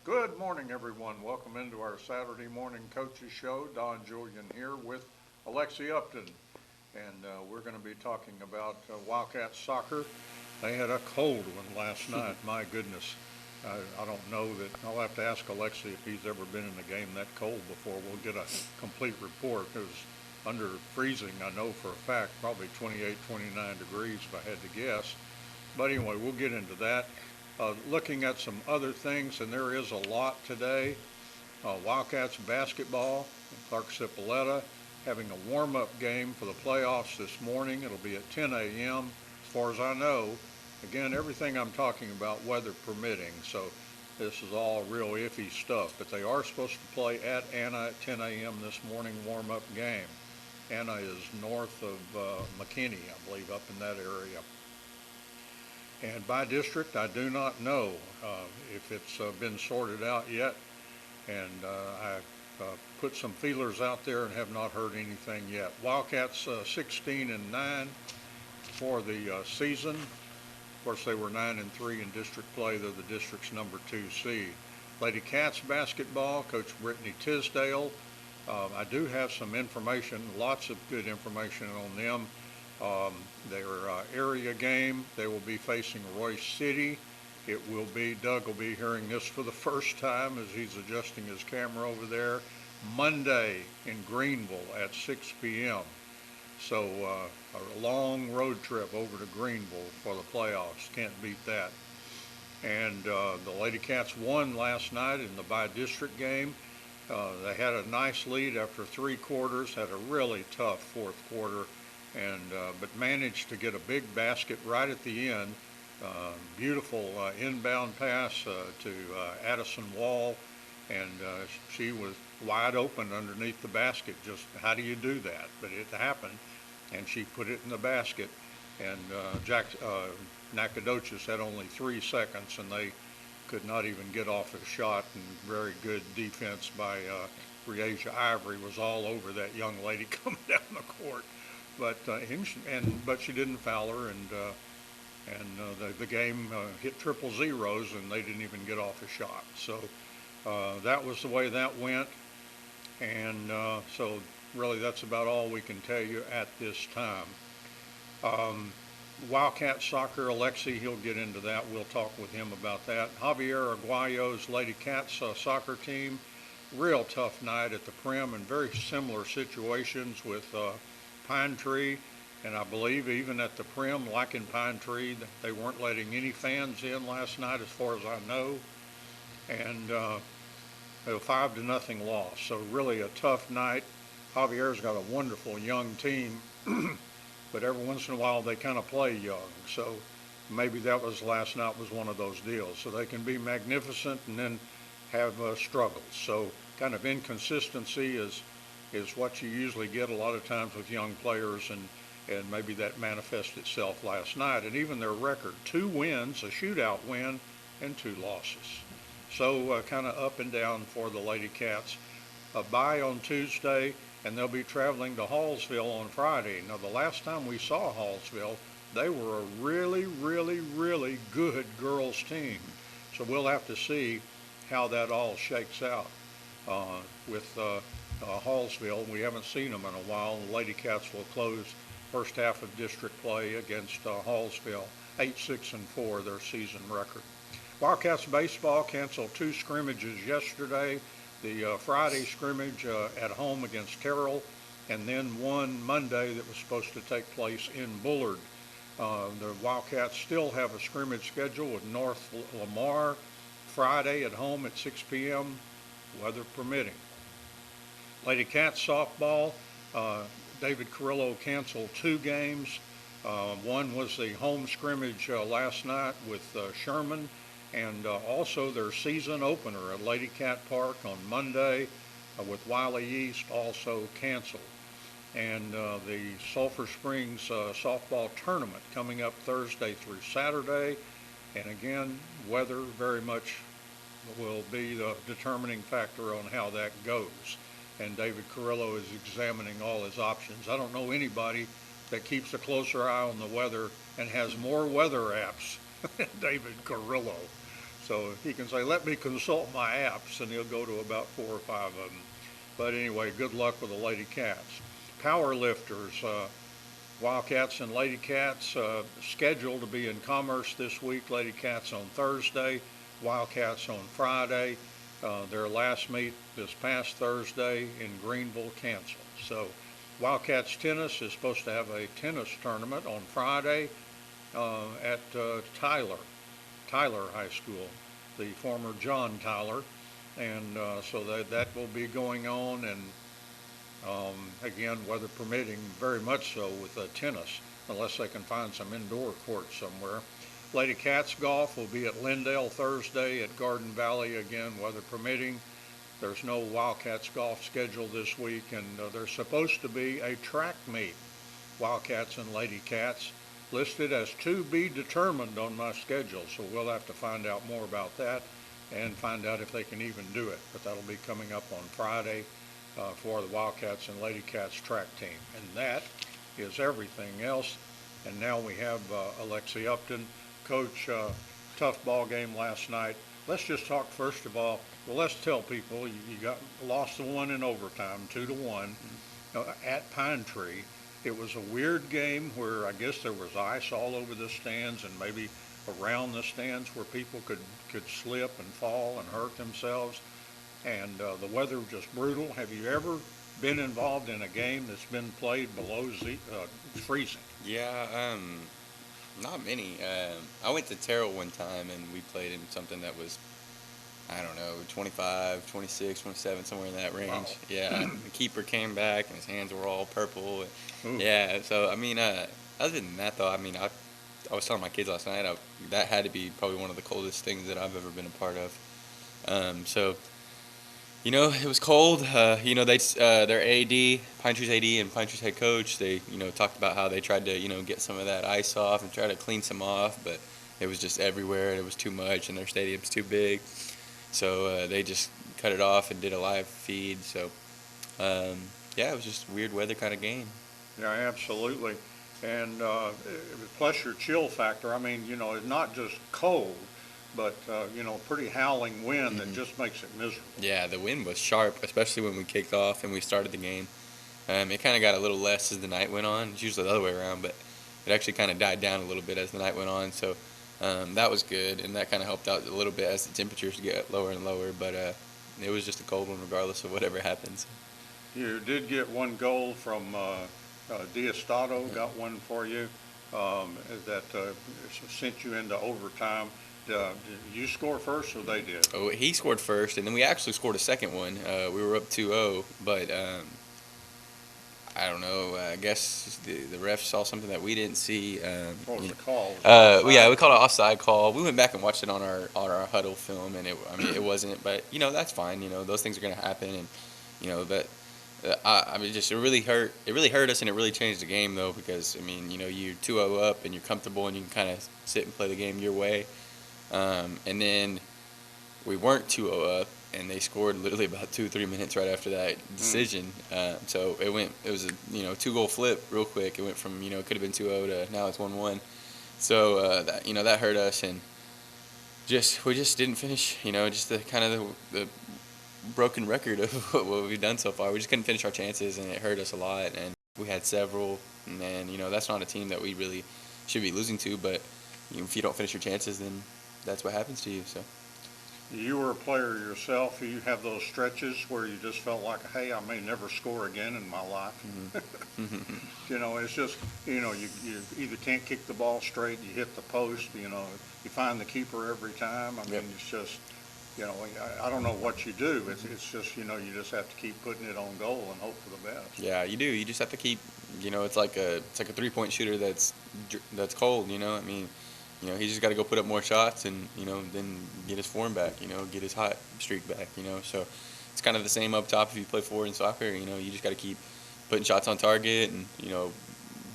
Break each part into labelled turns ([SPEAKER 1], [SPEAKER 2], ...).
[SPEAKER 1] Good morning, everyone. Welcome into our Saturday morning coaches show. Don Julian here with Alexi Upton, and we're going to be talking about Wildcat soccer. They had a cold one last night. My goodness, I don't know that. I'll have to ask Alexi if he's ever been in a game that cold before. We'll get a complete report. It was under freezing, I know for a fact, probably 28, 29 degrees if I had to guess. But anyway, we'll get into that. Looking at some other things, and there is a lot today. Wildcats basketball, Clark Cipoletta having a warm-up game for the playoffs this morning. It'll be at 10 a.m. As far as I know, again, everything I'm talking about weather permitting, so this is all real iffy stuff. But they are supposed to play at Anna at 10 a.m. this morning, warm-up game. Anna is north of McKinney, I believe, up in that area. And by district, I do not know if it's been sorted out yet. And I put some feelers out there and have not heard anything yet. Wildcats 16-9 for the season. Of course, they were 9-3 in district play. They're the district's number 2 seed. Lady Cats basketball, Coach Brittany Tisdale. I do have some information, lots of good information on them. Their area game, they will be facing Royce City. It will be, Doug will be hearing this for the first time as he's adjusting his camera over there, Monday in Greenville at 6 p.m. So a long road trip over to Greenville for the playoffs. Can't beat that. And the Lady Cats won last night in the by-district game. They had a nice lead after 3 quarters, had a really tough fourth quarter, and but managed to get a big basket right at the end. Beautiful inbound pass to Addison Wall, and she was wide open underneath the basket. Just how do you do that? But it happened, and she put it in the basket. And Nacogdoches had only 3 seconds, and they could not even get off a shot. And very good defense by Reasia Ivory was all over that young lady coming down the court. But but she didn't foul her, and the game hit triple zeros, and they didn't even get off a shot. So that was the way that went, and so really that's about all we can tell you at this time. Wildcat soccer, Alexi, he'll get into that. We'll talk with him about that. Javier Aguayo's Lady Cats soccer team, real tough night at the Prim, and very similar situations with Pine Tree, and I believe even at the Prim, like in Pine Tree, they weren't letting any fans in last night as far as I know, and a 5-0 loss. So really a tough night. Javier's got a wonderful young team, but every once in a while they kind of play young. So maybe that was last night was one of those deals. So they can be magnificent and then have struggles. So kind of inconsistency is what you usually get a lot of times with young players, and maybe that manifested itself last night. And even their record, 2 wins, a shootout win, and 2 losses. So kind of up and down for the Lady Cats. A bye on Tuesday, and they'll be traveling to Hallsville on Friday. Now, the last time we saw Hallsville, they were a really, really, really good girls team. So we'll have to see how that all shakes out with Hallsville. We haven't seen them in a while. The Lady Cats will close first half of district play against Hallsville, 8-6-4, their season record. Wildcats baseball canceled 2 scrimmages yesterday. The Friday scrimmage at home against Carroll, and then one Monday that was supposed to take place in Bullard. The Wildcats still have a scrimmage schedule with North Lamar Friday at home at 6 p.m., weather permitting. Lady Cats softball, David Carrillo canceled 2 games. One was the home scrimmage last night with Sherman, and also their season opener at Lady Cat Park on Monday with Wiley East also canceled. And the Sulphur Springs softball tournament coming up Thursday through Saturday. And again, weather very much will be the determining factor on how that goes. And David Carrillo is examining all his options. I don't know anybody that keeps a closer eye on the weather and has more weather apps than David Carrillo. So he can say, let me consult my apps, and he'll go to about 4 or 5 of them. But anyway, good luck with the Lady Cats. Power lifters, Wildcats and Lady Cats scheduled to be in Commerce this week. Lady Cats on Thursday, Wildcats on Friday. Their last meet this past Thursday in Greenville canceled. So Wildcats tennis is supposed to have a tennis tournament on Friday at Tyler High School, the former John Tyler. And so that will be going on, and again, weather permitting, very much so with tennis, unless they can find some indoor courts somewhere. Lady Cats golf will be at Lindale Thursday at Garden Valley, again, weather permitting. There's no Wildcats golf scheduled this week, and there's supposed to be a track meet, Wildcats and Lady Cats, listed as to be determined on my schedule, so we'll have to find out more about that and find out if they can even do it. But that'll be coming up on Friday for the Wildcats and Lady Cats track team. And that is everything else. And now we have Alexi Upton. Coach, tough ball game last night. Let's just talk first of all. Well, let's tell people you got lost the one in overtime, 2-1 at Pine Tree. It was a weird game where I guess there was ice all over the stands and maybe around the stands where people could slip and fall and hurt themselves. And the weather was just brutal. Have you ever been involved in a game that's been played below freezing?
[SPEAKER 2] Yeah, not many. I went to Terrell one time, and we played in something that was, I don't know, 25, 26, 27, somewhere in that range. Wow. Yeah, the keeper came back, and his hands were all purple. Yeah, so, I mean, other than that, though, I mean, I was telling my kids last night, that had to be probably one of the coldest things that I've ever been a part of. So, you know, it was cold. You know, their AD, Pine Tree's AD and Pine Tree's head coach, they, you know, talked about how they tried to, get some of that ice off and try to clean some off, but it was just everywhere, and it was too much, and their stadium's too big. So they just cut it off and did a live feed. So, yeah, it was just a weird weather kind of game.
[SPEAKER 1] Yeah, absolutely. And plus your chill factor. I mean, it's not just cold, but, pretty howling wind that just makes it miserable.
[SPEAKER 2] Yeah, the wind was sharp, especially when we kicked off and we started the game. It kind of got a little less as the night went on. It's usually the other way around, but it actually kind of died down a little bit as the night went on. So that was good, and that kind of helped out a little bit as the temperatures get lower and lower. But it was just a cold one regardless of whatever happens.
[SPEAKER 1] You did get one goal from Diestato, got one for you that sent you into overtime. Did you score first or they did?
[SPEAKER 2] Oh, he scored first, and then we actually scored a second one. We were up 2-0, but I don't know. I guess the ref saw something that we didn't see.
[SPEAKER 1] What was the call?
[SPEAKER 2] Yeah, we called an offside call. We went back and watched it on our huddle film, and it wasn't. But that's fine. Those things are going to happen, and but. It really hurt. It really hurt us, and it really changed the game, though, because you're 2-0 up, and you're comfortable, and you can kind of sit and play the game your way. And then we weren't 2-0 up, and they scored literally about 2-3 minutes right after that decision. So it was a 2-goal flip real quick. It went from it could have been 2-0 to now it's 1-1. So that hurt us, and we just didn't finish. Just the kind of the broken record of what we've done so far. We just couldn't finish our chances, and it hurt us a lot. And we had several, and that's not a team that we really should be losing to. But if you don't finish your chances, then that's what happens to you. So
[SPEAKER 1] you were a player yourself. You have those stretches where you just felt like, hey, I may never score again in my life. It's just you either can't kick the ball straight, you hit the post. You find the keeper every time. It's just. I don't know what you do. It's just, you just have to keep putting it on goal and hope for the best.
[SPEAKER 2] Yeah, you do. You just have to keep, it's like a 3-point shooter that's cold, He just got to go put up more shots and, then get his form back, get his hot streak back, So it's kind of the same up top if you play forward in soccer, you just got to keep putting shots on target and,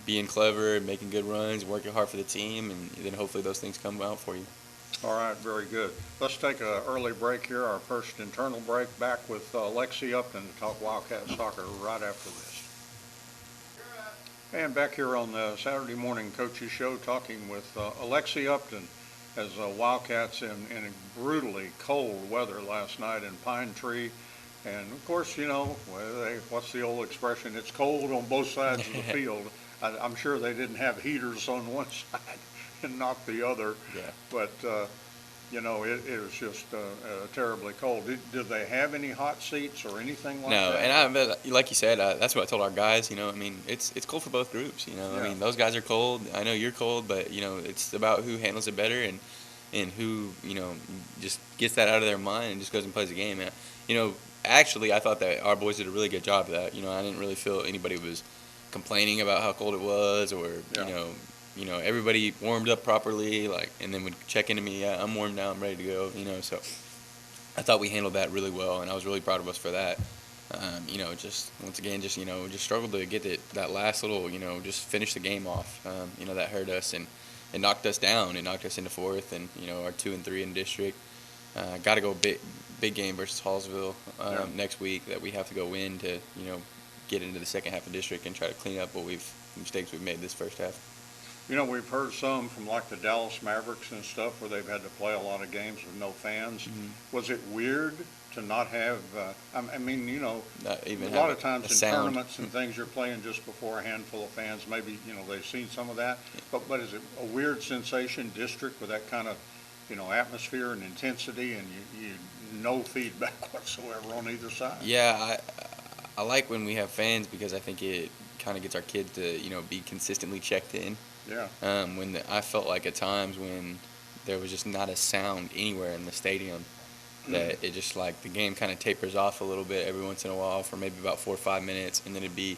[SPEAKER 2] being clever and making good runs, working hard for the team, and then hopefully those things come out for you.
[SPEAKER 1] All right, very good. Let's take an early break here, our first internal break. Back with Alexi Upton to talk Wildcat soccer right after this. And back here on the Saturday Morning Coaches Show, talking with Alexi Upton. as Wildcats in brutally cold weather last night in Pine Tree. And of course, what's the old expression? It's cold on both sides of the field. I'm sure they didn't have heaters on one side and not the other,
[SPEAKER 2] Yeah.
[SPEAKER 1] but it was just terribly cold. Did they have any hot seats or anything like
[SPEAKER 2] No,
[SPEAKER 1] that?
[SPEAKER 2] and but like you said, that's what I told our guys. I mean, it's cold for both groups. I
[SPEAKER 1] Yeah.
[SPEAKER 2] mean, those guys are cold. I know you're cold, but it's about who handles it better and who just gets that out of their mind and just goes and plays the game. And actually, I thought that our boys did a really good job of that. I didn't really feel anybody was complaining about how cold it was, or
[SPEAKER 1] Yeah.
[SPEAKER 2] everybody warmed up properly, and then would check into me. Yeah, I'm warm now. I'm ready to go. So I thought we handled that really well, and I was really proud of us for that. Just once again, just struggled to get that last little, just finish the game off. That hurt us and it knocked us down. It knocked us into fourth, and our 2 and 3 in district. Got to go big game versus Hallsville next week that we have to go win to get into the second half of district and try to clean up mistakes we've made this first half.
[SPEAKER 1] We've heard some from like the Dallas Mavericks and stuff where they've had to play a lot of games with no fans.
[SPEAKER 2] Mm-hmm.
[SPEAKER 1] Was it weird to not have,
[SPEAKER 2] Not even
[SPEAKER 1] a lot
[SPEAKER 2] have
[SPEAKER 1] of times
[SPEAKER 2] a
[SPEAKER 1] in
[SPEAKER 2] sound.
[SPEAKER 1] tournaments and things you're playing just before a handful of fans, maybe, they've seen some of that. But is it a weird sensation, district, with that kind of, atmosphere and intensity and you no feedback whatsoever on either side?
[SPEAKER 2] Yeah, I like when we have fans because I think it kind of gets our kids to be consistently checked in.
[SPEAKER 1] Yeah.
[SPEAKER 2] I felt like at times when there was just not a sound anywhere in the stadium, that it just like the game kind of tapers off a little bit every once in a while for maybe about 4 or 5 minutes, and then it'd be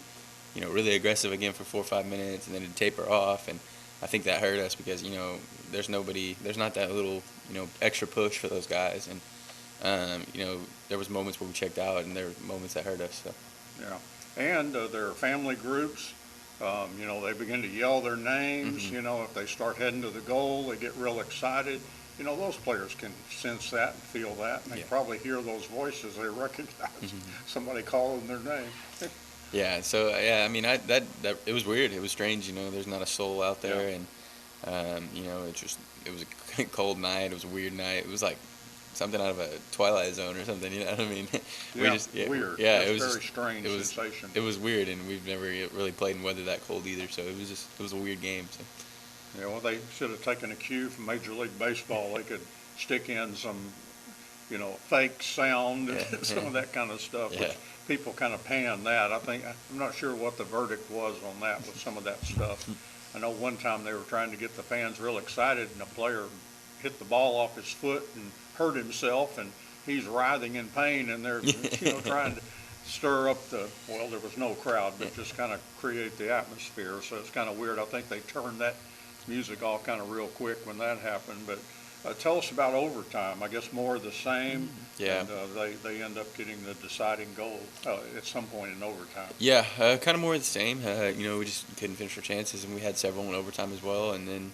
[SPEAKER 2] really aggressive again for 4 or 5 minutes, and then it'd taper off. And I think that hurt us because there's not that little extra push for those guys, and there was moments where we checked out, and there were moments that hurt us. So.
[SPEAKER 1] Yeah. And there are family groups. They begin to yell their names.
[SPEAKER 2] Mm-hmm.
[SPEAKER 1] If they start heading to the goal, they get real excited. Those players can sense that and feel that, and they probably hear those voices. They recognize somebody calling their name.
[SPEAKER 2] Yeah. So I mean, that it was weird. It was strange. There's not a soul out there, and it was a cold night. It was a weird night. It was like something out of a Twilight Zone or something. You know what I mean?
[SPEAKER 1] Weird.
[SPEAKER 2] Yeah,
[SPEAKER 1] That's
[SPEAKER 2] it was
[SPEAKER 1] very
[SPEAKER 2] just,
[SPEAKER 1] strange sensation.
[SPEAKER 2] It was weird, and we've never really played in weather that cold either. So it was a weird game. So.
[SPEAKER 1] Yeah, well, they should have taken a cue from Major League Baseball. They could stick in some, fake sound and some of that kind of stuff, which people kind of pan that. I'm not sure what the verdict was on that with some of that stuff. I know one time they were trying to get the fans real excited, and a player hit the ball off his foot and hurt himself, and he's writhing in pain, and they're, trying to stir up there was no crowd, but just kind of create the atmosphere. So it's kind of weird. I think they turned that music off kind of real quick when that happened. But tell us about overtime. I guess more of the same.
[SPEAKER 2] Yeah.
[SPEAKER 1] And they end up getting the deciding goal at some point in overtime.
[SPEAKER 2] Yeah, kind of more of the same. We just couldn't finish our chances, and we had several in overtime as well. And then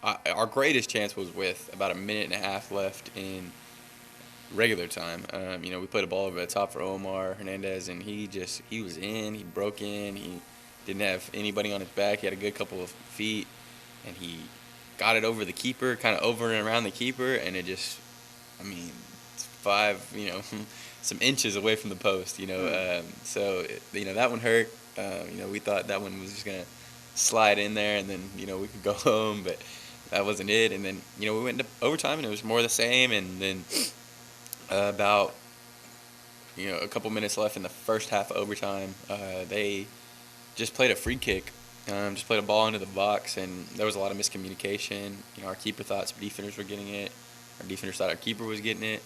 [SPEAKER 2] our greatest chance was with about a minute and a half left in regular time. We played a ball over the top for Omar Hernandez, and he was in. He broke in. He didn't have anybody on his back. He had a good couple of feet, and he got it over the keeper, kind of over and around the keeper, and it just, it's 5, some inches away from the post, So, that one hurt. We thought that one was just going to slide in there, and then, we could go home, but that wasn't it. And then, we went into overtime, and it was more of the same, and then about, a couple minutes left in the first half of overtime, they just played a free kick. Just played a ball into the box, and there was a lot of miscommunication. Our keeper thought some defenders were getting it. Our defenders thought our keeper was getting it,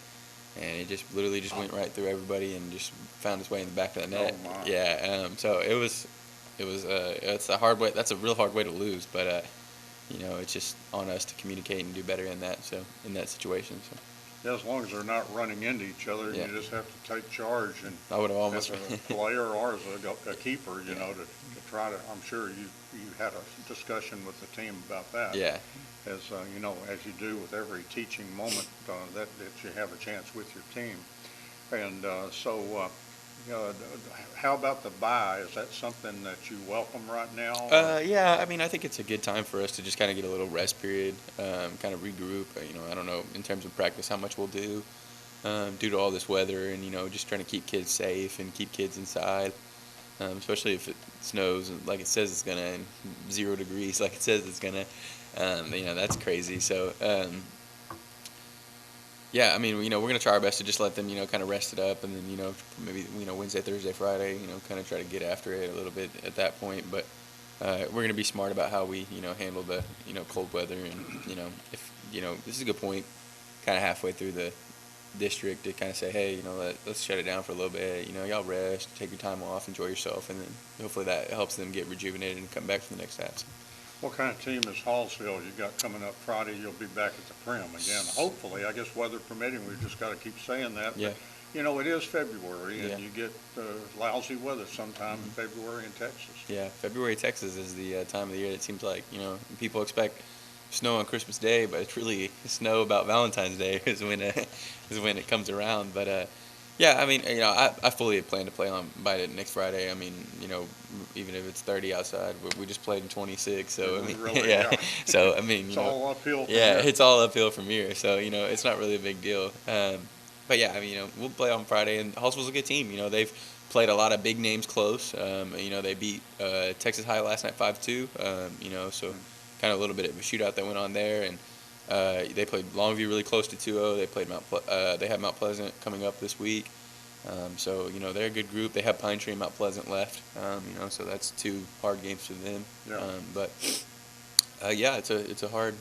[SPEAKER 2] and it just literally just went right through everybody and just found its way in the back of the net.
[SPEAKER 1] Oh, my.
[SPEAKER 2] Yeah. So it's a hard way. That's a real hard way to lose, but it's just on us to communicate and do better in that. So in that situation. So.
[SPEAKER 1] Yeah, as long as they're not running into each other, you just have to take charge. And
[SPEAKER 2] I would have almost
[SPEAKER 1] as a player or as a keeper, to try to. I'm sure you had a discussion with the team about that.
[SPEAKER 2] Yeah.
[SPEAKER 1] As as you do with every teaching moment, that you have a chance with your team, and so How about the bye? Is that something that you welcome right now? Or?
[SPEAKER 2] Yeah, I mean, I think it's a good time for us to just kind of get a little rest period, kind of regroup. I don't know in terms of practice how much we'll do due to all this weather, and just trying to keep kids safe and keep kids inside, especially if it snows like it says it's gonna, and 0 degrees like it says it's gonna. That's crazy. So. Yeah, I mean, we're gonna try our best to just let them, kind of rest it up, and then, maybe, Wednesday, Thursday, Friday, kind of try to get after it a little bit at that point. But we're gonna be smart about how we, handle the, cold weather, and if, this is a good point, kind of halfway through the district to kind of say, hey, let's shut it down for a little bit. Y'all rest, take your time off, enjoy yourself, and then hopefully that helps them get rejuvenated and come back for the next half.
[SPEAKER 1] What kind of team is Hallsville you got coming up Friday? You'll be back at the Prim again. Hopefully, I guess weather permitting, we've just got to keep saying that.
[SPEAKER 2] Yeah.
[SPEAKER 1] But, it is February, and
[SPEAKER 2] Yeah.
[SPEAKER 1] you get lousy weather sometime in February in Texas.
[SPEAKER 2] Yeah, February, Texas is the time of the year. It seems like people expect snow on Christmas Day, but it's really snow about Valentine's Day is when it comes around. But yeah, I mean, I fully plan to play on by it next Friday. I mean, even if it's 30 outside, we just played in 26, so I mean,
[SPEAKER 1] Really,
[SPEAKER 2] yeah. So I mean,
[SPEAKER 1] it's all uphill.
[SPEAKER 2] yeah,
[SPEAKER 1] here.
[SPEAKER 2] it's all uphill from here. So it's not really a big deal. But yeah, I mean, we'll play on Friday, and Hallsville's a good team. They've played a lot of big names close. They beat Texas High last night 5-2. So kind of a little bit of a shootout that went on there, and they played Longview really close to 2-0. They played they have Mount Pleasant coming up this week. So they're a good group. They have Pine Tree and Mount Pleasant left. So that's 2 hard games for them.
[SPEAKER 1] Yeah.
[SPEAKER 2] But yeah, it's a hard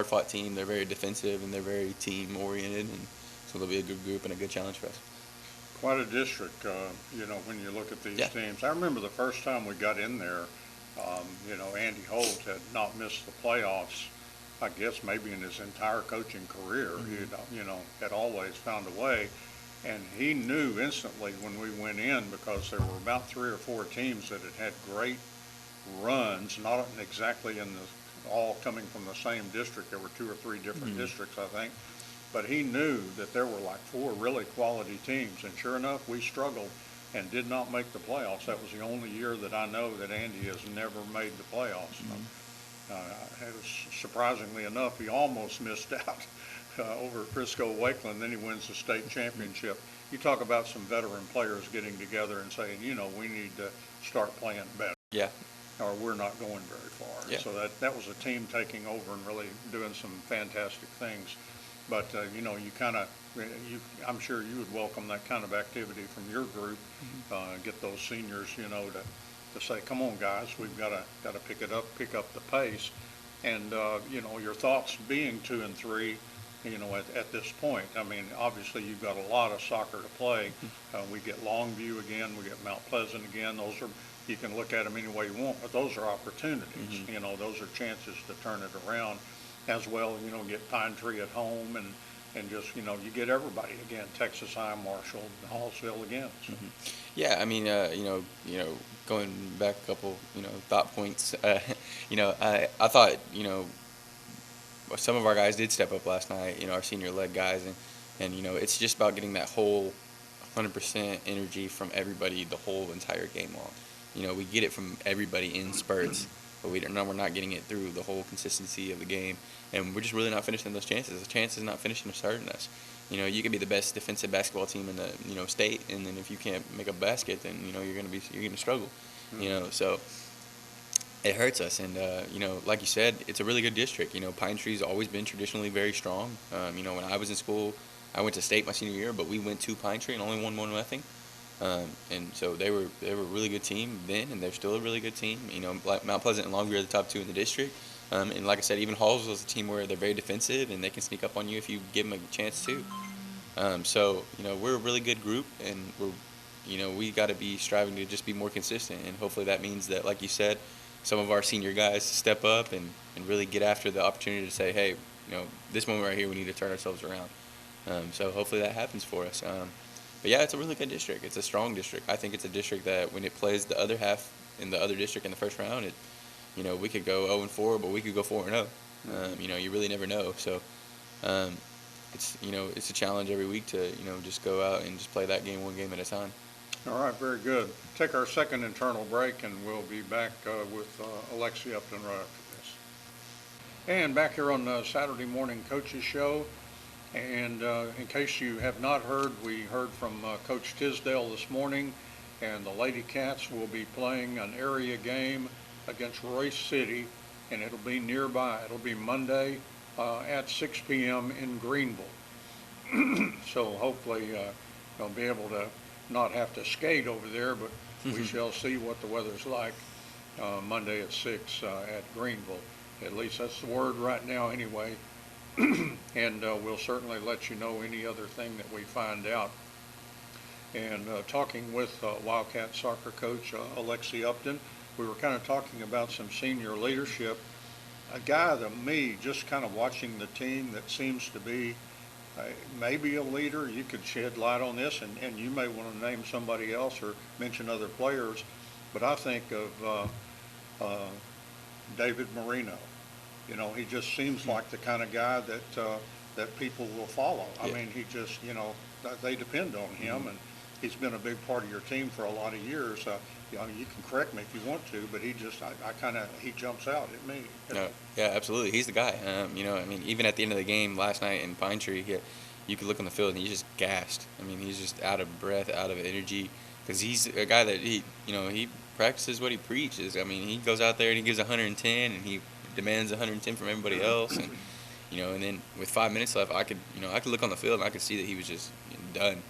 [SPEAKER 2] fought team. They're very defensive and they're very team oriented, and so they'll be a good group and a good challenge for us.
[SPEAKER 1] Quite a district, when you look at these
[SPEAKER 2] Yeah.
[SPEAKER 1] teams. I remember the first time we got in there, Andy Holt had not missed the playoffs, I guess maybe in his entire coaching career. He, had always found a way. And he knew instantly when we went in, because there were about 3 or 4 teams that had great runs, not exactly all coming from the same district. There were 2 or 3 different districts, I think. But he knew that there were like 4 really quality teams, and sure enough, we struggled and did not make the playoffs. That was the only year that I know that Andy has never made the playoffs. Surprisingly enough, he almost missed out over at Frisco Wakeland. Then he wins the state championship. You talk about some veteran players getting together and saying, we need to start playing better.
[SPEAKER 2] Yeah.
[SPEAKER 1] Or we're not going very far.
[SPEAKER 2] Yeah.
[SPEAKER 1] So that was a team taking over and really doing some fantastic things. But, you kind of, I'm sure you would welcome that kind of activity from your group. Get those seniors, to say, come on, guys, we've got to pick up the pace. And, your thoughts being 2 and 3, at this point. I mean, obviously you've got a lot of soccer to play. We get Longview again, we get Mount Pleasant again. Those are, you can look at them any way you want, but those are opportunities. Those are chances to turn it around. As well, get Pine Tree at home, and just, you get everybody again, Texas High, Marshall, Hallsville again. So.
[SPEAKER 2] Yeah, I mean, going back a couple, thought points. I thought, some of our guys did step up last night. Our senior leg guys, and it's just about getting that whole 100% energy from everybody the whole entire game long. We get it from everybody in spurts. But we're not getting it through the whole consistency of the game, and we're just really not finishing those chances. The chance is not finishing or starting us. You could be the best defensive basketball team in the state, and then if you can't make a basket, then you're gonna struggle. So it hurts us, and like you said, it's a really good district. Pine Tree's always been traditionally very strong. When I was in school, I went to state my senior year, but we went to Pine Tree and only won 1-0. And so they were a really good team then, and they're still a really good team. Like Mount Pleasant and Longview are the top 2 in the district. And like I said, even Hallsville is a team where they're very defensive, and they can sneak up on you if you give them a chance to. So we're a really good group, and we got to be striving to just be more consistent. And hopefully that means that, like you said, some of our senior guys step up and really get after the opportunity to say, hey, this moment right here, we need to turn ourselves around. So hopefully that happens for us. But yeah, it's a really good district. It's a strong district. I think it's a district that when it plays the other half in the other district in the first round, we could go 0-4, but we could go 4-0. You really never know. So it's a challenge every week to just go out and just play that game one game at a time.
[SPEAKER 1] All right, very good. Take our second internal break, and we'll be back with Alexi Upton right after this. And back here on the Saturday Morning Coaches Show. And in case you have not heard, we heard from Coach Tisdale this morning, and the Lady Cats will be playing an area game against Royce City, and it'll be nearby. It'll be Monday at 6 p.m. in Greenville. So hopefully they'll be able to not have to skate over there, but we shall see what the weather's like Monday at 6 at Greenville. At least that's the word right now anyway. And we'll certainly let you know any other thing that we find out. And talking with Wildcat soccer coach Alexi Upton, we were kind of talking about some senior leadership. A guy that me, just kind of watching the team, that seems to be maybe a leader. You could shed light on this, and you may want to name somebody else or mention other players. But I think of David Marino. You know, he just seems like the kind of guy that people will follow. I mean, he just, they depend on him, and he's been a big part of your team for a lot of years. You can correct me if you want to, but he just, he jumps out at me.
[SPEAKER 2] No, yeah, absolutely. He's the guy. I mean, even at the end of the game last night in Pine Tree, you could look on the field and he's just gassed. I mean, he's just out of breath, out of energy, because he's a guy that he practices what he preaches. I mean, he goes out there and he gives 110, and he demands 110 from everybody else, and and then with 5 minutes left, I could look on the field and I could see that he was just done.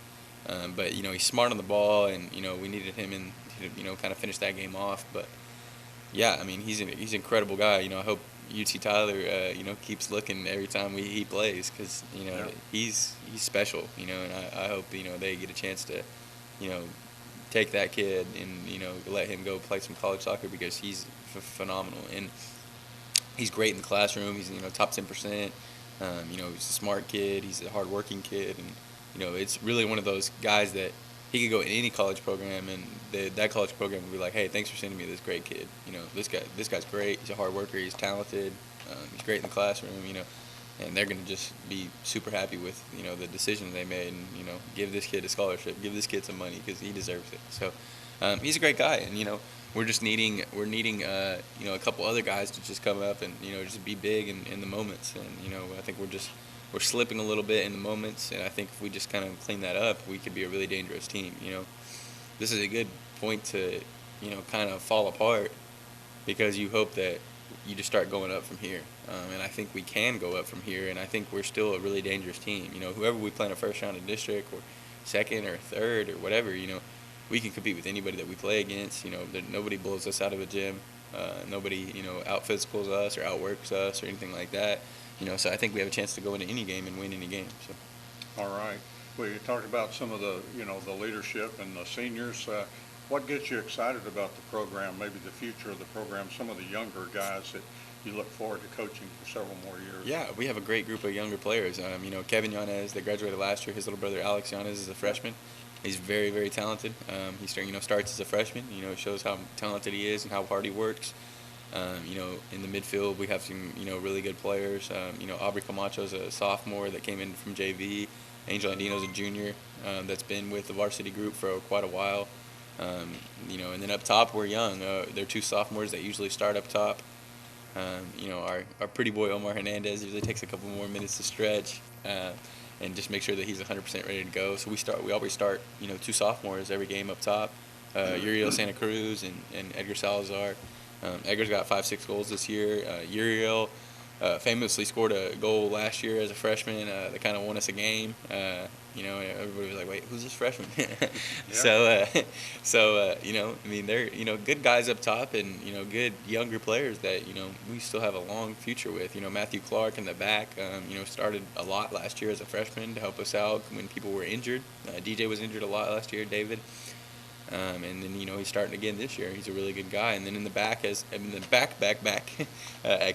[SPEAKER 2] But he's smart on the ball, and we needed him in to kind of finish that game off. But yeah, I mean, he's an incredible guy. I hope UT Tyler keeps looking every time he plays, because he's special. And I hope they get a chance to take that kid and let him go play some college soccer, because he's phenomenal. And he's great in the classroom. He's top 10%. He's a smart kid. He's a hardworking kid, and it's really one of those guys that he could go in any college program, and that college program would be like, hey, thanks for sending me this great kid. This guy's great. He's a hard worker. He's talented. He's great in the classroom. And they're going to just be super happy with the decision they made, and give this kid a scholarship, give this kid some money, because he deserves it. So he's a great guy, and we're needing a couple other guys to just come up and just be big in the moments. And I think we're slipping a little bit in the moments, and I think if we just kind of clean that up, we could be a really dangerous team. This is a good point to kind of fall apart, because you hope that you just start going up from here. And I think we can go up from here, and I think we're still a really dangerous team. Whoever we play in a first round of district, or second or third or whatever, we can compete with anybody that we play against. Nobody blows us out of a gym. Nobody, out physicals us or outworks us or anything like that. So I think we have a chance to go into any game and win any game. So.
[SPEAKER 1] All right. Well, you talked about some of the, the leadership and the seniors. What gets you excited about the program, maybe the future of the program, some of the younger guys that you look forward to coaching for several more years?
[SPEAKER 2] Yeah, we have a great group of younger players. Kevin Yanez, that graduated last year, his little brother Alex Yanez is a freshman. He's very, very talented. He starts as a freshman. Shows how talented he is and how hard he works. In the midfield, we have some, really good players. Aubrey Camacho's a sophomore that came in from JV. Angel Andino's a junior that's been with the Varsity group for quite a while. And then up top, we're young. They're two sophomores that usually start up top. Our pretty boy Omar Hernandez usually takes a couple more minutes to stretch and just make sure that he's 100% ready to go. So we always start, two sophomores every game up top. Uriel Santa Cruz and Edgar Salazar. Edgar's got 5-6 goals this year. Uriel famously scored a goal last year as a freshman that kind of won us a game. Everybody was like, wait, who's this freshman? Yeah. They're, good guys up top, and, good younger players that, we still have a long future with. Matthew Clark in the back, started a lot last year as a freshman to help us out when people were injured. DJ was injured a lot last year, David. And then, he's starting again this year. He's a really good guy. And then in the back, at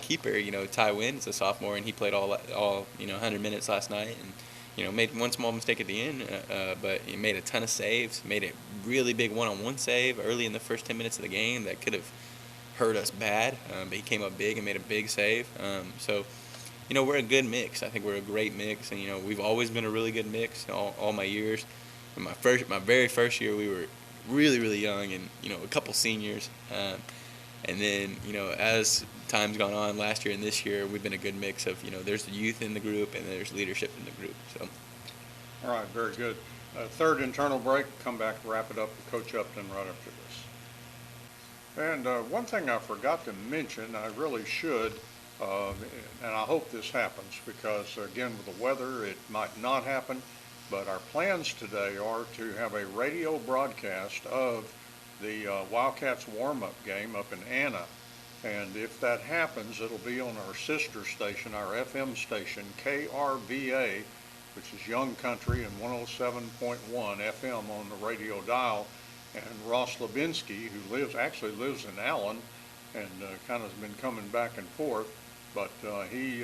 [SPEAKER 2] keeper, Ty Wynn is a sophomore, and he played all 100 minutes last night, and made one small mistake at the end, but he made a ton of saves. Made a really big one-on-one save early in the first 10 minutes of the game that could have hurt us bad, but he came up big and made a big save. So we're a good mix. I think we're a great mix, and we've always been a really good mix all my years. In my very first year, we were really, really young, and a couple seniors. And then, as time's gone on, last year and this year, we've been a good mix of, there's the youth in the group and there's leadership in the group. So,
[SPEAKER 1] All right, very good. Third internal break, come back and wrap it up with Coach Upton right after this. And one thing I forgot to mention, I really should, and I hope this happens because, again, with the weather, it might not happen, but our plans today are to have a radio broadcast of the Wildcats warm-up game up in Anna. And if that happens, it'll be on our sister station, our FM station, KRVA, which is Young Country and 107.1 FM on the radio dial. And Ross Levinsky, who actually lives in Allen and kind of has been coming back and forth, but he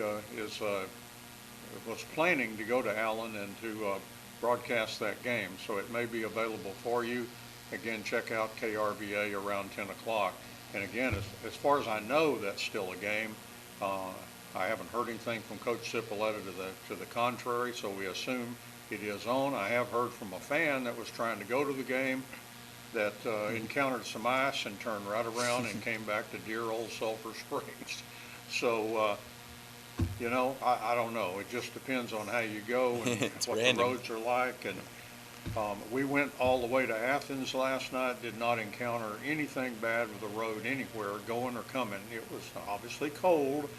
[SPEAKER 1] was planning to go to Allen and to broadcast that game. So it may be available for you. Again, check out KRVA around 10 o'clock. And again, as far as I know, that's still a game. I haven't heard anything from Coach Cipolletta to the contrary, so we assume it is on. I have heard from a fan that was trying to go to the game that encountered some ice and turned right around and came back to dear old Sulphur Springs. So, I don't know. It just depends on how you go and what random. The roads are like. And we went all the way to Athens last night, did not encounter anything bad with the road anywhere, going or coming. It was obviously cold,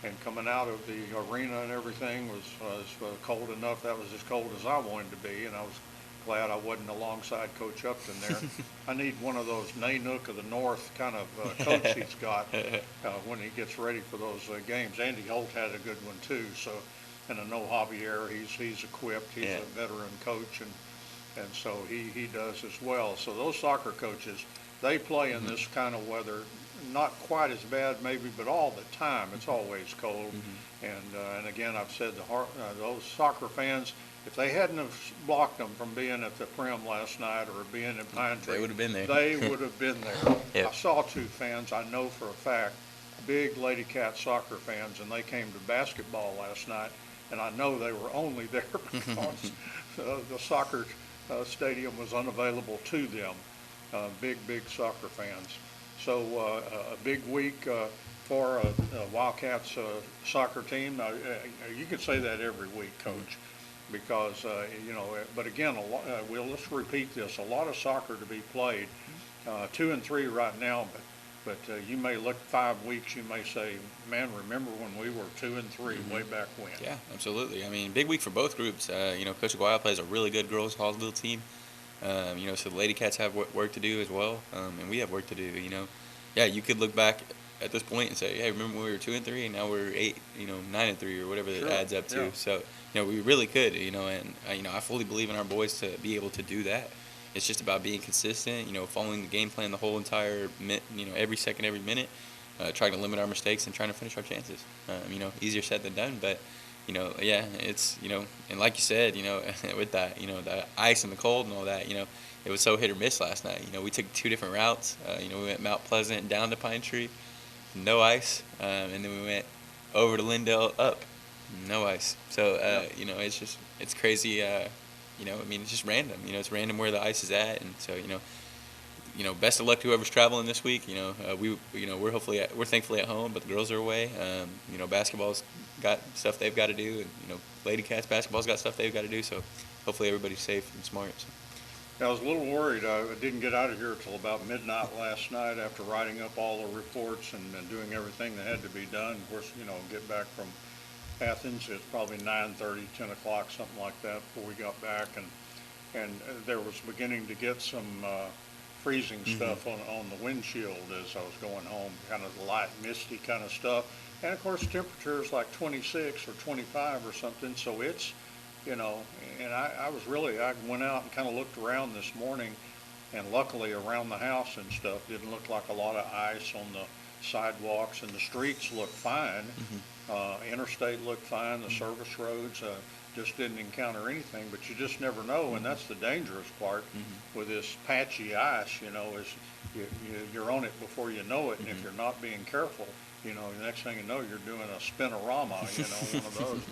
[SPEAKER 1] and coming out of the arena and everything was cold enough. That was as cold as I wanted to be, and I was glad I wasn't alongside Coach Upton there. I need one of those Nanook of the North kind of coach he's got when he gets ready for those games. Andy Holt had a good one too. So, and I know Javier, he's equipped. He's a veteran coach, and so he does as well. So those soccer coaches, they play in this kind of weather, not quite as bad maybe, but all the time. It's always cold. And again, I've said those soccer fans, if they hadn't have blocked them from being at the Prim last night or being in Pine Tree,
[SPEAKER 2] they would have been there.
[SPEAKER 1] They would have been there.
[SPEAKER 2] Yep.
[SPEAKER 1] I saw two fans, I know for a fact, big Lady Cat soccer fans, and they came to basketball last night, and I know they were only there because the soccer stadium was unavailable to them. Big soccer fans. So a big week for a Wildcats soccer team. Now, you could say that every week, Coach, because, but again, let's repeat this. A lot of soccer to be played, 2-3 right now, but you may look 5 weeks, you may say, man, remember when we were 2-3 way back when.
[SPEAKER 2] Yeah, absolutely. I mean, big week for both groups. Coach Aguayo plays a really good girls Hallsville team. So the Lady Cats have work to do as well, and we have work to do. Yeah, you could look back at this point and say, hey, remember when we were 2-3 and now we're 9-3 or whatever it adds up to. Yeah. So we really could, and I fully believe in our boys to be able to do that. It's just about being consistent, following the game plan the whole entire every second, every minute, trying to limit our mistakes and trying to finish our chances. Easier said than done, but it's and like you said, with that, the ice and the cold and all that, it was so hit or miss last night. We took 2 different routes. We went Mount Pleasant down to Pine Tree, no ice, and then we went over to Lindale up, no ice. So it's crazy. It's just random. It's random where the ice is at, and so best of luck to whoever's traveling this week. We're thankfully at home, but the girls are away. Basketball's got stuff they've got to do, and Lady Cats basketball's got stuff they've got to do. So hopefully everybody's safe and smart. So.
[SPEAKER 1] I was a little worried. I didn't get out of here until about midnight last night after writing up all the reports and doing everything that had to be done. Of course, get back from Athens. It's probably 9:30, 10 o'clock, something like that before we got back, and there was beginning to get some freezing stuff on the windshield as I was going home, kind of light, misty kind of stuff. And of course, temperature is like 26 or 25 or something, so it's, and I went out and kind of looked around this morning, and luckily around the house and stuff didn't look like a lot of ice on the sidewalks, and the streets looked fine. Interstate looked fine, the service roads just didn't encounter anything, but you just never know, and that's the dangerous part with this patchy ice, is you're on it before you know it, and if you're not being careful, the next thing you know, you're doing a spinorama, one of those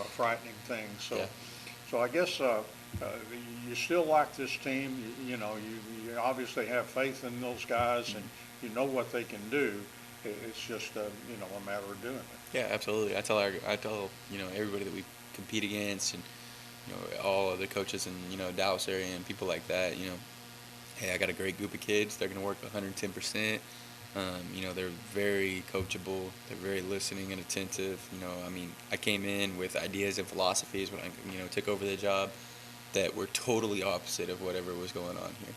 [SPEAKER 1] frightening things. So, so I guess uh, you still like this team. You obviously have faith in those guys, and you know what they can do. It's just a matter of doing it.
[SPEAKER 2] Yeah, absolutely. I tell everybody that we compete against, and all of the coaches in Dallas area and people like that. Hey, I got a great group of kids. They're going to work 110%. They're very coachable. They're very listening and attentive. I mean, I came in with ideas and philosophies when I took over the job that were totally opposite of whatever was going on here.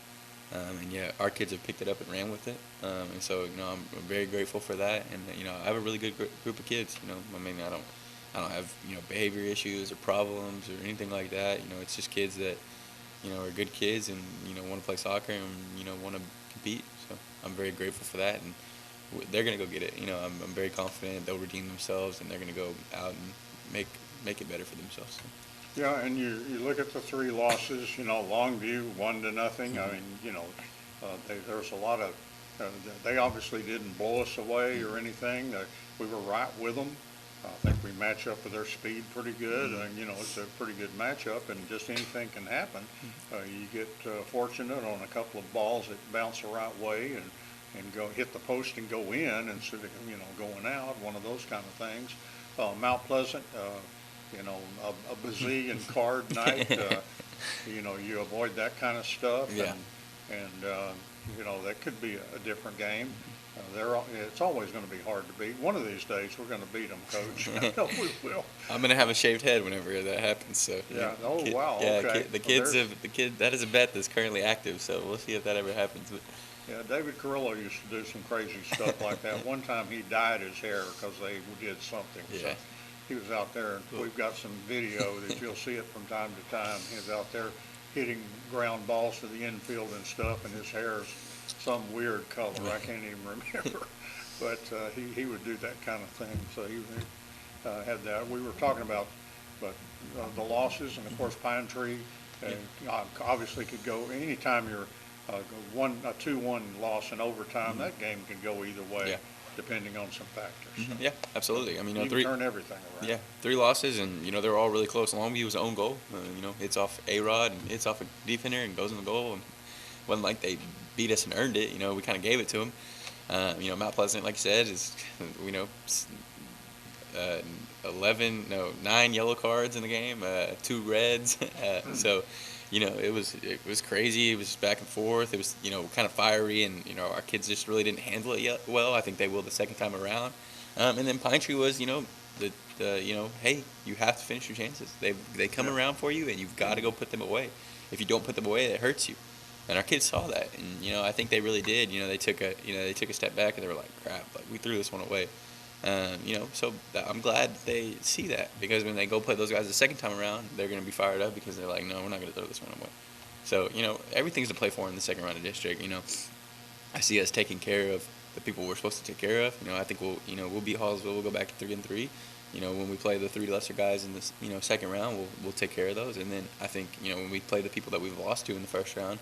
[SPEAKER 2] And yeah, our kids have picked it up and ran with it. And so, I'm very grateful for that. And I have a really good group of kids. I mean, I don't have behavior issues or problems or anything like that. It's just kids that are good kids and want to play soccer and want to compete. So I'm very grateful for that, and they're gonna go get it. I'm very confident they'll redeem themselves and they're gonna go out and make it better for themselves. So.
[SPEAKER 1] Yeah, and you look at the three losses. Longview 1-0. I mean, there's a lot of. They obviously didn't blow us away or anything. We were right with them. I think we match up with their speed pretty good, and it's a pretty good matchup, and just anything can happen. You get fortunate on a couple of balls that bounce the right way and go hit the post and go in instead of going out. One of those kind of things. Mount Pleasant, a bazillion card night. You avoid that kind of stuff,
[SPEAKER 2] Yeah.
[SPEAKER 1] and that could be a different game. It's always going to be hard to beat. One of these days, we're going to beat them, Coach. I know we will.
[SPEAKER 2] I'm gonna have a shaved head whenever that happens. So
[SPEAKER 1] Yeah. Oh, wow.
[SPEAKER 2] Yeah,
[SPEAKER 1] Okay.
[SPEAKER 2] the kid that is a bet that's currently active. So we'll see if that ever happens. But
[SPEAKER 1] Yeah, David Carrillo used to do some crazy stuff like that. One time he dyed his hair because they did something. So
[SPEAKER 2] Yeah.
[SPEAKER 1] he was out there, and we've got some video that you'll see it from time to time. He was out there hitting ground balls to the infield and stuff, and his hair is some weird color. I can't even remember. But he would do that kind of thing. So he had that. We were talking about the losses, and of course Pine Tree obviously could go anytime you're a 2-1 loss in overtime. That game can go either way,
[SPEAKER 2] Yeah.
[SPEAKER 1] depending on some factors.
[SPEAKER 2] yeah, absolutely. I mean,
[SPEAKER 1] You can turn everything around.
[SPEAKER 2] Yeah, 3 losses, and they're all really close. Longview was an own goal. It's off A-Rod and it's off a defender and goes in the goal. And it wasn't like they beat us and earned it. We kind of gave it to them. Mount Pleasant, like you said, is 9 yellow cards in the game, 2 reds. So, it was crazy. It was back and forth. It was kind of fiery, and our kids just really didn't handle it yet well. I think they will the second time around. And then Pine Tree was hey, you have to finish your chances. They come around for you, and you've got to go put them away. If you don't put them away, it hurts you. And our kids saw that, and I think they really did. They took a step back, and they were like, "Crap! Like, we threw this one away." So I'm glad they see that, because when they go play those guys the second time around, they're going to be fired up because they're like, "No, we're not going to throw this one away." So everything's to play for in the second round of district. I see us taking care of the people we're supposed to take care of. I think we'll beat Hallsville. We'll go back to 3-3. When we play the 3 lesser guys in this second round, we'll take care of those. And then I think when we play the people that we've lost to in the first round,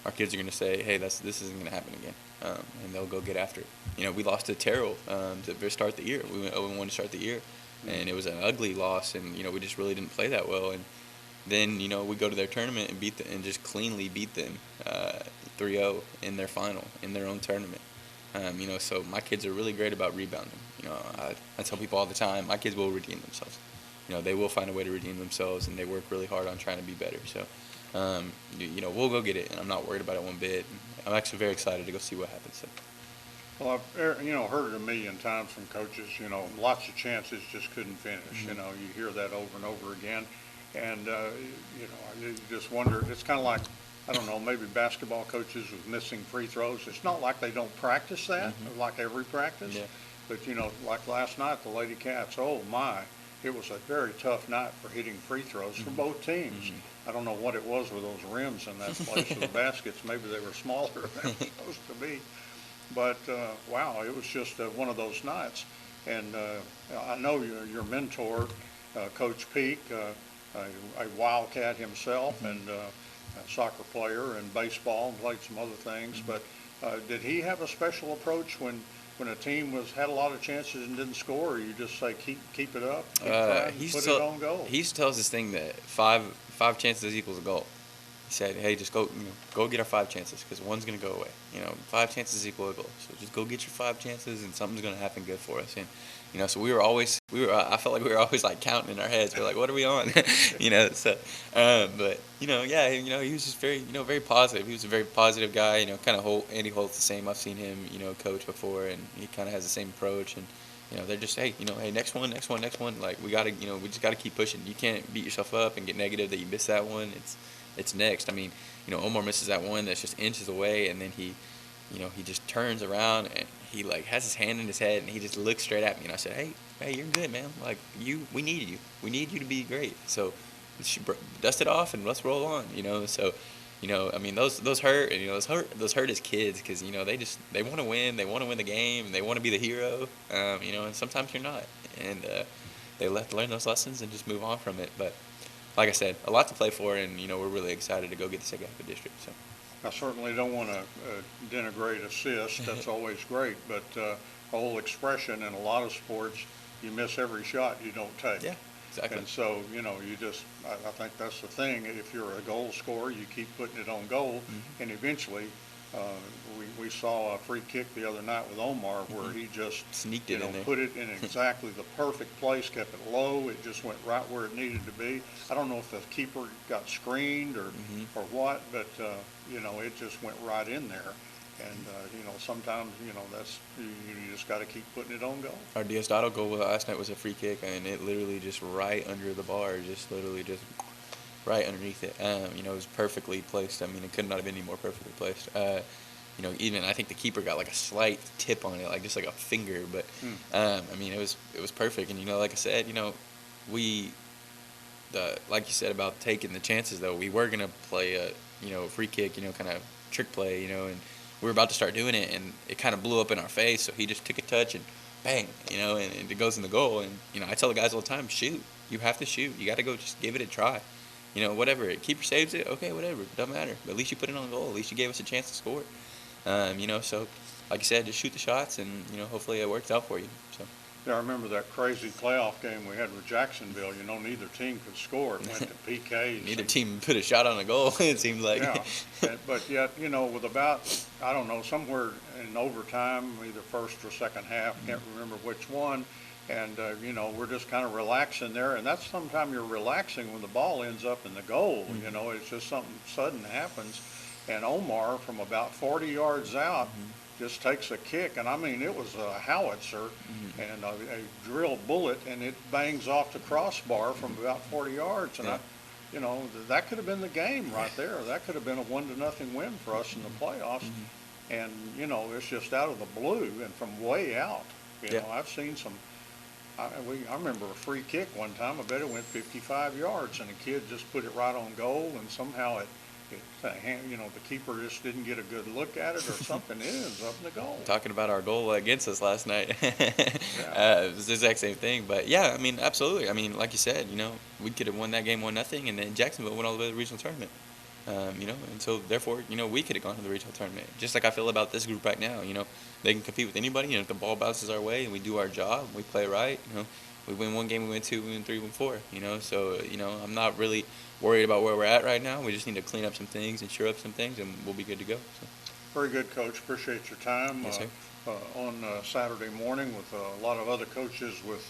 [SPEAKER 2] our kids are going to say, hey, this isn't going to happen again, and they'll go get after it. We lost to Terrell to start the year. We went 0-1 to start the year, and it was an ugly loss, and we just really didn't play that well. And then we go to their tournament and and just cleanly beat them 3-0 in their final in their own tournament. So my kids are really great about rebounding. I tell people all the time, my kids will redeem themselves. They will find a way to redeem themselves, and they work really hard on trying to be better. So. We'll go get it, and I'm not worried about it one bit. I'm actually very excited to go see what happens. So.
[SPEAKER 1] Well, I've heard it a million times from coaches. Lots of chances, just couldn't finish. You hear that over and over again, and you just wonder. It's kind of like, I don't know, maybe basketball coaches with missing free throws. It's not like they don't practice that, like every practice.
[SPEAKER 2] Yeah.
[SPEAKER 1] But like last night, the Lady Cats. Oh my! It was a very tough night for hitting free throws for both teams. I don't know what it was with those rims in that place of the baskets. Maybe they were smaller than they were supposed to be. But, wow, it was just one of those nights. And I know your mentor, Coach Peak, a Wildcat himself, and a soccer player and baseball, and played some other things. But did he have a special approach when when a team had a lot of chances and didn't score, you just say keep it up, keep trying, put it on goal.
[SPEAKER 2] He used to tell us this thing that five chances equals a goal. He said, "Hey, just go get our 5 chances, because one's gonna go away. 5 chances equal a goal. So just go get your 5 chances, and something's gonna happen good for us." And so I felt like we were always like counting in our heads. We're like, "What are we on?" So, but yeah, he was just very positive. He was a very positive guy. Kind of Andy Holt's the same. I've seen him, coach before, and he kind of has the same approach. And they're just, hey, next one. Like we just gotta keep pushing. You can't beat yourself up and get negative that you missed that one. It's next. I mean, Omar misses that one that's just inches away, and then he just turns around and he like has his hand in his head and he just looks straight at me. And I said, hey, you're good, man. Like we need you. We need you to be great. So dust it off and let's roll on. So, I mean, those hurt, and those hurt as kids, because they want to win. They want to win the game, and they want to be the hero. And sometimes you're not, and they have to learn those lessons and just move on from it. But like I said, a lot to play for, and we're really excited to go get the second half of district. So
[SPEAKER 1] I certainly don't want to denigrate assists. That's always great, but the whole expression in a lot of sports, you miss every shot you don't take.
[SPEAKER 2] Yeah, exactly.
[SPEAKER 1] And so I think that's the thing. If you're a goal scorer, you keep putting it on goal, and eventually. We saw a free kick the other night with Omar where he just
[SPEAKER 2] sneaked it in there.
[SPEAKER 1] Put it in exactly the perfect place, kept it low. It just went right where it needed to be. I don't know if the keeper got screened or what, but it just went right in there. And sometimes that's you just got to keep putting it on goal.
[SPEAKER 2] Our Diosdado goal last night was a free kick, and it literally just right under the bar, just literally just right underneath it. It was perfectly placed. I mean, it could not have been any more perfectly placed. Even I think the keeper got like a slight tip on it, like just like a finger. But I mean, it was perfect. And like I said, like you said about taking the chances, though, we were gonna play a free kick, kind of trick play, and we were about to start doing it, and it kind of blew up in our face. So he just took a touch and bang, and it goes in the goal. And I tell the guys all the time, shoot. You have to shoot. You got to go, just give it a try. Whatever. Keeper saves it, okay, whatever. Doesn't matter. But at least you put it on goal. At least you gave us a chance to score. So like you said, just shoot the shots, and hopefully it works out for you. So.
[SPEAKER 1] Yeah, I remember that crazy playoff game we had with Jacksonville. Neither team could score. It went to PKs.
[SPEAKER 2] Neither team put a shot on a goal, it seemed like.
[SPEAKER 1] Yeah, but yet, with about, I don't know, somewhere in overtime, either first or second half, can't remember which one, and, we're just kind of relaxing there, and that's sometimes you're relaxing when the ball ends up in the goal. It's just something sudden happens, and Omar, from about 40 yards out, just takes a kick, and I mean, it was a howitzer and a drill bullet, and it bangs off the crossbar from about 40 yards, and that could have been the game right there. That could have been a 1-0 win for us in the playoffs, and it's just out of the blue and from way out. I've seen some. I remember a free kick one time. I bet it went 55 yards, and a kid just put it right on goal, and somehow the keeper just didn't get a good look at it or something. It ends up in the goal.
[SPEAKER 2] Talking about our goal against us last night, it was the exact same thing. But yeah, I mean, absolutely. I mean, like you said, we could have won that game 1-0, and then Jacksonville went all the way to the regional tournament. And so therefore, we could have gone to the regional tournament. Just like I feel about this group right now. They can compete with anybody. If the ball bounces our way and we do our job, we play right. We win one game, we win two, we win three, we win four. So I'm not really worried about where we're at right now. We just need to clean up some things and shore up some things, and we'll be good to go. So.
[SPEAKER 1] Very good, Coach. Appreciate your time.
[SPEAKER 2] Yes, sir.
[SPEAKER 1] On Saturday morning with a lot of other coaches with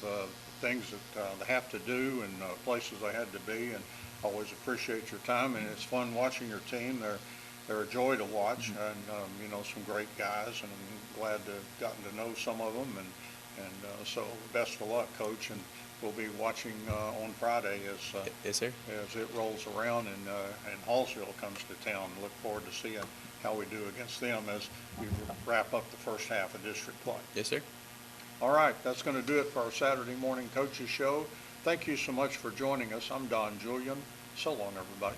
[SPEAKER 1] things that they have to do and places they had to be, and always appreciate your time. And it's fun watching your team. They're a joy to watch, and some great guys, and I'm glad to have gotten to know some of them, and so best of luck, Coach, and we'll be watching on Friday
[SPEAKER 2] yes, sir.
[SPEAKER 1] As it rolls around and Hallsville comes to town. Look forward to seeing how we do against them as we wrap up the first half of district play.
[SPEAKER 2] Yes, sir.
[SPEAKER 1] All right, that's going to do it for our Saturday morning coaches show. Thank you so much for joining us. I'm Don Julian. So long, everybody.